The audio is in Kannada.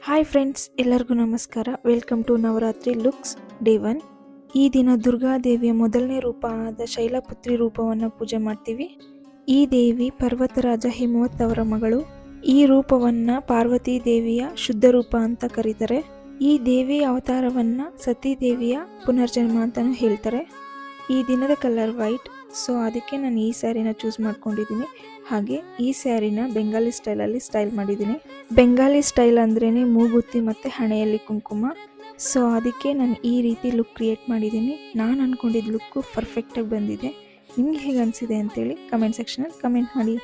ಹಾಯ್ ಫ್ರೆಂಡ್ಸ್, ಎಲ್ಲರಿಗೂ ನಮಸ್ಕಾರ. Welcome to Navratri looks day 1. ಈ ದಿನ ದುರ್ಗಾದೇವಿಯ ಮೊದಲನೇ ರೂಪ ಆದ ಶೈಲಪುತ್ರಿ ರೂಪವನ್ನು ಪೂಜೆ ಮಾಡ್ತೀವಿ. ಈ ದೇವಿ ಪರ್ವತರಾಜ ಹಿಮವತ್ ಅವರ ಮಗಳು. ಈ ರೂಪವನ್ನು ಪಾರ್ವತಿ ದೇವಿಯ ಶುದ್ಧ ರೂಪ ಅಂತ ಕರೀತಾರೆ. ಈ ದೇವಿ ಅವತಾರವನ್ನ ಸತಿ ದೇವಿಯ ಪುನರ್ಜನ್ಮ ಅಂತಾನೂ ಹೇಳ್ತಾರೆ. ಈ ದಿನದ ಕಲರ್ ವೈಟ್, ಸೊ ಅದಕ್ಕೆ ನಾನು ಈ ಸ್ಯಾರಿನ ಚೂಸ್ ಮಾಡ್ಕೊಂಡಿದ್ದೀನಿ. ಹಾಗೆ ಈ ಸ್ಯಾರಿನ ಬೆಂಗಾಲಿ ಸ್ಟೈಲಲ್ಲಿ ಸ್ಟೈಲ್ ಮಾಡಿದ್ದೀನಿ. ಬೆಂಗಾಲಿ ಸ್ಟೈಲ್ ಅಂದ್ರೇ ಮೂಗುತ್ತಿ ಮತ್ತು ಹಣೆಯಲ್ಲಿ ಕುಂಕುಮ. ಸೊ ಅದಕ್ಕೆ ನಾನು ಈ ರೀತಿ ಲುಕ್ ಕ್ರಿಯೇಟ್ ಮಾಡಿದ್ದೀನಿ. ನಾನು ಅಂದ್ಕೊಂಡಿದ್ದ ಲುಕ್ಕು ಪರ್ಫೆಕ್ಟಾಗಿ ಬಂದಿದೆ. ನಿಮಗೆ ಹೇಗೆ ಅನಿಸಿದೆ ಅಂತೇಳಿ ಕಮೆಂಟ್ ಸೆಕ್ಷನಲ್ಲಿ ಕಮೆಂಟ್ ಮಾಡಿ.